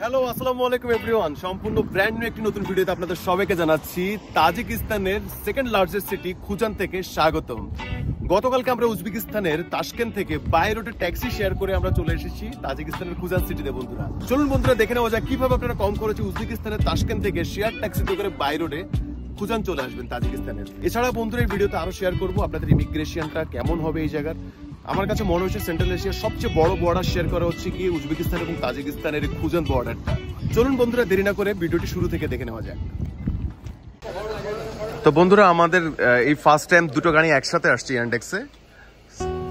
Hello, আসসালামু আলাইকুম everyone. সম্পূর্ণ ব্র্যান্ড নিউ একটি নতুন ভিডিওতে আপনাদের সবাইকে জানাচ্ছি তাজিকিস্তানের সেকেন্ড লার্জেস্ট সিটি খুজান থেকে স্বাগতম। গতকালকে আমরা উজবেকিস্তানের তাশকেন্ট থেকে বাই রোডে ট্যাক্সি শেয়ার করে আমরা চলে এসেছি তাজিকিস্তানের খুজান সিটিতে। বন্ধুরা চলুন বন্ধুরা দেখে নেওয়া যায় কিভাবে আপনারা কম খরচে উজবেকিস্তানের তাশকেন্ট থেকে শেয়ার ট্যাক্সিতে করে বাই রোডে খুজান চলে আসবেন তাজিকিস্তানের। এছাড়া বন্ধুরা এই ভিডিওতে আরো শেয়ার করবো আপনাদের ইমিগ্রেশনটা কেমন হবে এই জায়গার। আমার কাছে মনে হচ্ছে সেন্ট্রাল এশিয়ার সবচেয়ে বড় বর্ডার শেয়ার করা হচ্ছে কি উজবেকিস্তান এবং তাজিকিস্তানের খুজান বর্ডারটা। চলুন বন্ধুরা দেরি না করে ভিডিওটি শুরু থেকে দেখে নেওয়া যাক। তো বন্ধুরা আমাদের এই ফার্স্ট টাইম দুটো গাড়ি একসাথে আসছে ইয়ান্ডেক্সে,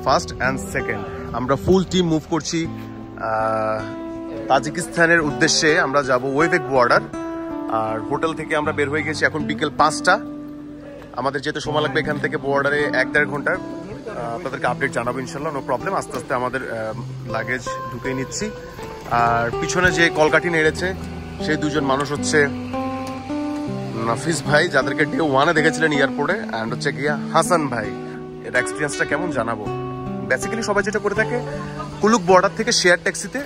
ফার্স্ট অ্যান্ড সেকেন্ড। আমরা ফুল টিম মুভ করছি তাজিকিস্তানের উদ্দেশ্যে। আমরা যাব ওয়েবেক বর্ডার, আর হোটেল থেকে আমরা বের হয়ে গেছি এখন বিকেল 5টা। আমাদের যেতে সময় লাগবে এখান থেকে বর্ডারে 1-1.5 ঘন্টা। আপনাদেরকে আপডেট জানাবো ইনশাল্লাহ, নো প্রবলেম। আস্তে আস্তে আমাদের লাগেজ ঢুকে নিচ্ছি। আর পিছনে যে কলকাঠি নেড়েছে সেই দুজন মানুষ হচ্ছে নাফিস ভাই, যাদেরকে ডে 1-এ দেখেছিলেন এয়ারপোর্টে, অ্যান্ড হচ্ছে গিয়া হাসান ভাই। এর এক্সপিরিয়েন্সটা কেমন জানাবো। বেসিক্যালি সবাই যেটা করে থাকে কুলুক বর্ডার থেকে শেয়ার ট্যাক্সিতে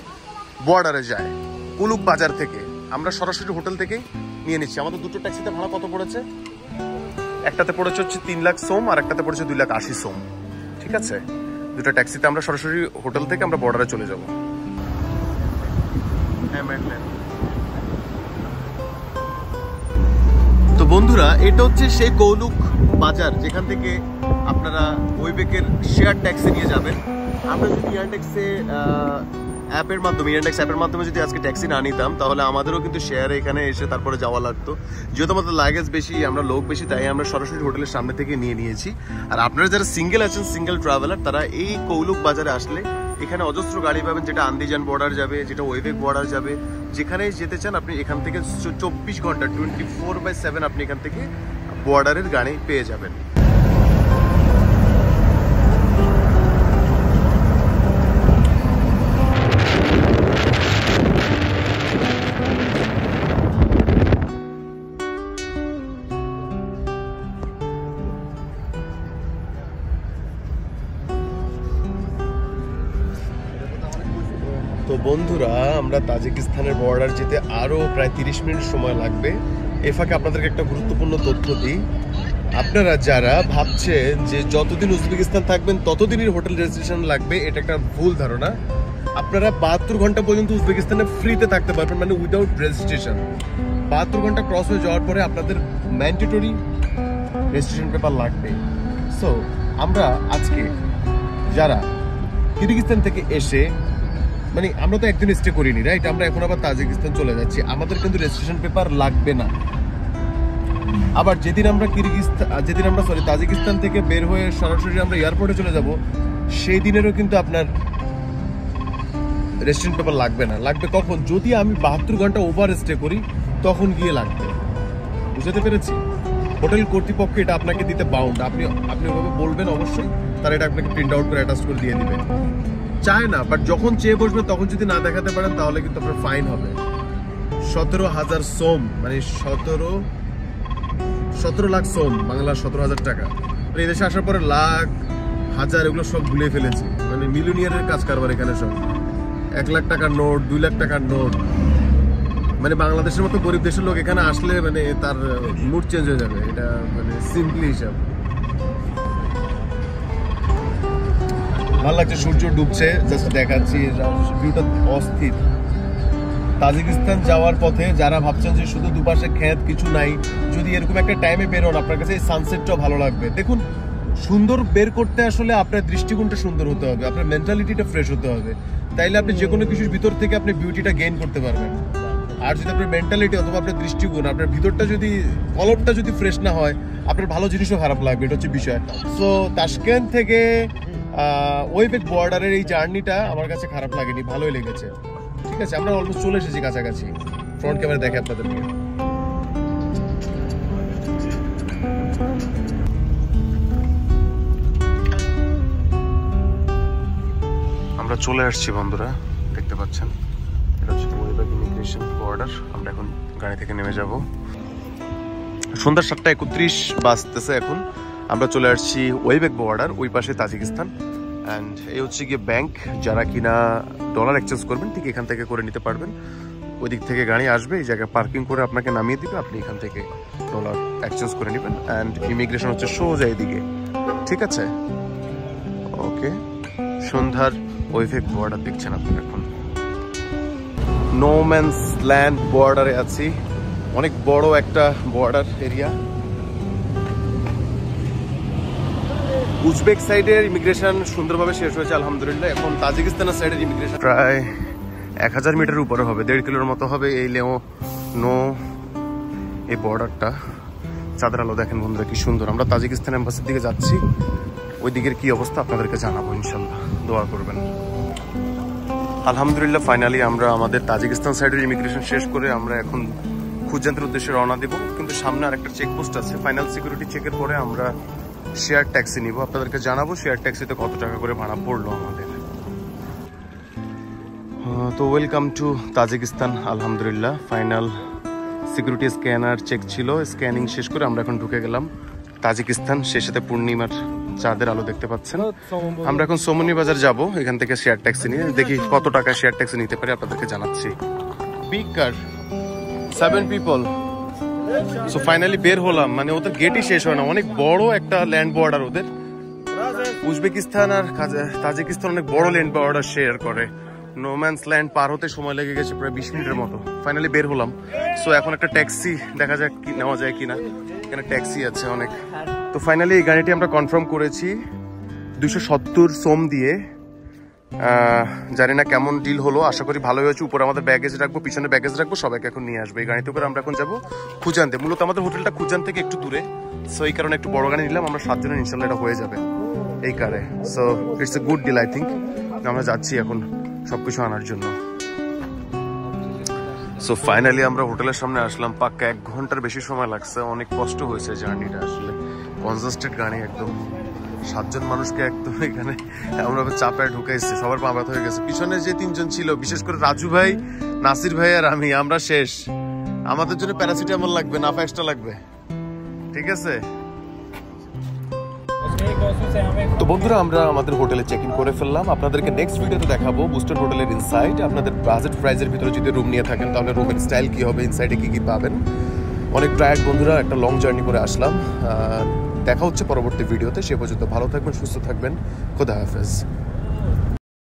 বর্ডারে যায়। কুলুক বাজার থেকে আমরা সরাসরি হোটেল থেকেই নিয়ে নিচ্ছি। আমাদের দুটো ট্যাক্সিতে ভাড়া কত পড়েছে? একটাতে পড়েছে হচ্ছে 3 লাখ সোম, আর একটাতে পড়েছে 2,80,000 সোম। ঠিক আছে, দুটো ট্যাক্সিতে আমরা সরাসরি হোটেল থেকে আমরা বর্ডারে চলে যাব। তো বন্ধুরা এটা হচ্ছে সেই কৌলুক বাজার যেখান থেকে আপনারা ওয়েবেকের শেয়ার ট্যাক্সি নিয়ে যাবেন। আমরা যদি ইয়ারট্যাক্সে অ্যাপের মাধ্যমে ইয়ারট্যাক্স অ্যাপের মাধ্যমে যদি আজকে ট্যাক্সি না নিতাম তাহলে আমাদেরও কিন্তু শেয়ারে এখানে এসে তারপরে যাওয়া লাগতো। যেহেতু আমাদের লাগেজ বেশি, আমরা লোক বেশি, তাই আমরা সরাসরি হোটেলের সামনে থেকে নিয়ে নিয়েছি। আর আপনারা যারা সিঙ্গেল আছেন, সিঙ্গেল ট্রাভেলার, তারা এই কৌলুক বাজারে আসলে এখানে অজস্র গাড়ি পাবেন, যেটা আন্দিজান বর্ডার যাবে, যেটা ওয়েবেক বর্ডার যাবে। যেখানে যেতে চান আপনি এখান থেকে 24 ঘন্টা 24/7 আপনি এখান থেকে বর্ডারের গাড়ি পেয়ে যাবেন। তো বন্ধুরা আমরা তাজিকিস্তানের বর্ডার যেতে আরও প্রায় 30 মিনিট সময় লাগবে। এ ফাঁকে আপনাদেরকে একটা গুরুত্বপূর্ণ তথ্য দিই। আপনারা যারা ভাবছেন যে যতদিন উজবেকিস্তান থাকবেন ততদিনই হোটেল রেজিস্ট্রেশন লাগবে, এটা একটা ভুল ধারণা। আপনারা 72 ঘন্টা পর্যন্ত উজবেকিস্তানে ফ্রিতে থাকতে পারবেন, মানে উইদাউট রেজিস্ট্রেশন। 72 ঘন্টা ক্রস হয়ে যাওয়ার পরে আপনাদের ম্যান্ডেটরি রেজিস্ট্রেশন পেপার লাগবে। সো আমরা আজকে যারা কিরগিজস্তান থেকে এসে, মানে আমরা তো একদিন স্টে করিনি, রাইট? আমরা এখন আবার তাজিকিস্তান চলে যাচ্ছি, আমাদের কিন্তু রেজিস্ট্রেশন পেপার লাগবে না। আবার যেদিন আমরা তাজিকিস্তান থেকে বের হয়ে সরাসরি আমরা এয়ারপোর্টে চলে যাব, সেই দিনেরও কিন্তু আপনার রেজিস্ট্রেশন পেপার লাগবে না। লাগবে কখন? যদি আমি 72 ঘন্টা ওভার স্টে করি তখন গিয়ে লাগবে। বুঝতে পেরেছি? হোটেল কর্তৃপক্ষ এটা আপনাকে দিতে বাউন্ড। আপনি ওভাবে বলবেন, অবশ্যই তারা এটা আপনাকে প্রিন্ট আউট করে অ্যাটাচ করে দিয়ে দিবে। চায় না, বাট যখন চেয়ে বসবে তখন যদি না দেখাতে পারেন তাহলে কিন্তু আপনার ফাইন হবে 17,000 সোম, মানে 17 লাখ সোম, বাংলা 17,000 টাকা। এই দেশে আসার পরে লাখ হাজার এগুলো সব ভুলে ফেলেছি, মানে মিলিয়নিয়ারের কাজ কারবার এখানে সব। 1 লাখ টাকার নোট, 2 লাখ টাকার নোট, মানে বাংলাদেশের মতো গরিব দেশের লোক এখানে আসলে মানে তার মুড চেঞ্জ হয়ে যাবে। এটা মানে সিম্পলি হিসাব। ভালো লাগছে, সূর্য ডুবছে, জাস্ট দেখাচ্ছি, ভিউটা অস্থির। তাজিকিস্তান যাওয়ার পথে যারা ভাবছেন যে শুধু দুপাশে ক্ষেত কিছু নাই, যদি এরকম একটা টাইমে বেরোন আপনার কাছে এই সানসেটটাও ভালো লাগবে। দেখুন, সুন্দর বের করতে আসলে আপনার দৃষ্টিকোণটা সুন্দর হতে হবে, আপনার মেন্টালিটিটা ফ্রেশ হতে হবে, তাইলে আপনি যে কোনো কিছুর ভিতর থেকে আপনি বিউটিটা গেইন করতে পারবেন। আর যদি আপনার মেন্টালিটি অথবা আপনার দৃষ্টিকোণ, আপনার ভিতরটা যদি, কলমটা যদি ফ্রেশ না হয়, আপনার ভালো জিনিসও খারাপ লাগবে, এটা হচ্ছে বিষয়। সো তাশকেন্ট থেকে ওয়েবেক বর্ডারের এই জার্নিটা আমার কাছে খারাপ লাগেনি, ভালোই লেগেছে। ঠিক আছে, আমরা অলমোস্ট চলে এসেছি কাছাকাছি। ফ্রন্ট ক্যামেরা দেখে আপনাদেরকে। আমরা চলে আসছি বন্ধুরা, দেখতে পাচ্ছেন এটা হচ্ছে ওয়েবেক ইমিগ্রেশন বর্ডার। আমরা এখন গাড়ি থেকে নেমে যাব। সন্ধ্যা 7:31 বাজতেছে এখন। আমরা চলে আসছি ওয়েবেক বর্ডার, ওই পাশে তাজিকিস্তান। অ্যান্ড এই হচ্ছে গিয়ে ব্যাংক, যারা কিনা ডলার এক্সচেঞ্জ করবেন ঠিক এখান থেকে করে নিতে পারবেন। ওই দিক থেকে গাড়ি আসবে, এই জায়গায় পার্কিং করে আপনাকে নামিয়ে দিবে, আপনি এখান থেকে ডলার এক্সচেঞ্জ করে নেবেন। অ্যান্ড ইমিগ্রেশন হচ্ছে সোজা এদিকে, ঠিক আছে? ওকে, সন্ধ্যার ওয়েভেক বর্ডার দেখছেন আপনারা এখন। নো ম্যানস ল্যান্ড বর্ডারে আছি, অনেক বড় একটা বর্ডার এরিয়া। উজবেক সাইডের ইমিগ্রেশন সুন্দরভাবে শেষ হয়েছে আলহামদুলিল্লাহ। এখন তাজিকিস্তানের সাইডের ইমিগ্রেশন প্রায় 1000 মিটার উপরে হবে, 1.5 কিলোর মতো হবে এই লেও নো এই বর্ডারটা। চাঁদের আলো দেখেন বন্ধুরা কি সুন্দর। আমরা তাজিকিস্তান এম্বাসির দিকে যাচ্ছি, ওই দিকের কি অবস্থা আপনাদেরকে জানাবো ইনশাল্লাহ, দোয়া করবেন। আলহামদুলিল্লাহ ফাইনালি আমরা আমাদের তাজিকিস্তান সাইডের ইমিগ্রেশন শেষ করে আমরা এখন খুজান্তের উদ্দেশ্যে রওনা দেব। কিন্তু সামনে আরেকটা চেকপোস্ট আছে, ফাইনাল সিকিউরিটি চেকের পরে আমরা শেয়ার ট্যাক্সি নিব, আপনাদেরকে জানাবো শেয়ার ট্যাক্সিতে কত টাকা করে ভাড়া পড়লো আমাদের। তো ওয়েলকাম টু তাজিকিস্তান। আলহামদুলিল্লাহ ফাইনাল সিকিউরিটি স্ক্যানার চেক ছিল, স্ক্যানিং শেষ করে আমরা এখন ঢুকে গেলাম তাজিকিস্তান। সে সাথে পূর্ণিমার চাঁদের আলো দেখতে পাচ্ছেন। আমরা এখন সোমনি বাজার যাব, এখান থেকে শেয়ার ট্যাক্সি নিয়ে দেখি কত টাকা শেয়ার ট্যাক্সি নিতে পারি, আপনাদেরকে জানাচ্ছি। বিগ কার 7 পিপল। সো ফাইনালি বের হলাম, মানে ওদের গেটই শেষ হয় না, অনেক বড় একটা ল্যান্ড বর্ডার ওদের। উজবেকিস্তান আর তাজিকিস্তান অনেক বড় ল্যান্ড বর্ডার শেয়ার করে। নো ম্যানস ল্যান্ড পার হতে সময় লেগে গেছে প্রায় 20 মিনিটের মতো। ফাইনালি বের হলাম। সো এখন একটা ট্যাক্সি দেখা যাক কি নেওয়া যায় কিনা, এখানে ট্যাক্সি আছে অনেক। তো ফাইনালি এই গাড়িটি আমরা কনফার্ম করেছি 270 সোম দিয়ে। জানি না কেমন ডিল হলো, আশা করি ভালো হয়েছে। উপরে আমাদের ব্যাগেজ রাখবো, পিছনে ব্যাগেজ রাখবো, সবাইকে এখন নিয়ে আসবে। এই গাড়িতে করে আমরা এখন যাবো খুজান্তে। মূলত আমাদের হোটেলটা খুজান থেকে একটু দূরে, সো এই কারণে একটু বড় গাড়ি নিলাম। আমরা 7 জনের ইনশাল্লাহ এটা হয়ে যাবে এই কারে। So it's a good deal I think. আমরা যাচ্ছি এখন সবকিছু আনার জন্য। সো ফাইনালি আমরা হোটেলের সামনে আসলাম। পাক্কা 1 ঘন্টার বেশি সময় লাগছে, অনেক কষ্ট হয়েছে জার্নিটা আসলে। কনজাস্টেড গাড়ি একদম, 7 জন মানুষকে একদম এখানে আমরা চাপায় ঢুকাইছে, সবার পা ব্যথা হয়ে গেছে। পিছনে যে 3 জন ছিল, বিশেষ করে রাজু ভাই, নাসির ভাই আর আমি, আমরা শেষ। আমাদের জন্য প্যারাসিটামল লাগবে, নাফা এক্সট্রা লাগবে, ঠিক আছে? তো বন্ধুরা আমরা আমাদের হোটেলে চেক ইন করে ফেললাম। আপনাদেরকে নেক্সট ভিডিওতে দেখাবো বুস্টার হোটেলের ইনসাইড। আপনাদের বাজেট প্রাইজের ভিতরে যদি রুম নিয়ে থাকেন তাহলে রুমের স্টাইল কি হবে, ইনসাইডে কি কি পাবেন। অনেক টায়ার্ড বন্ধুরা, একটা লং জার্নি করে আসলাম। দেখা হচ্ছে পরবর্তী ভিডিওতে। সে পর্যন্ত ভালো থাকবেন, সুস্থ থাকবেন। খোদা হাফেজ।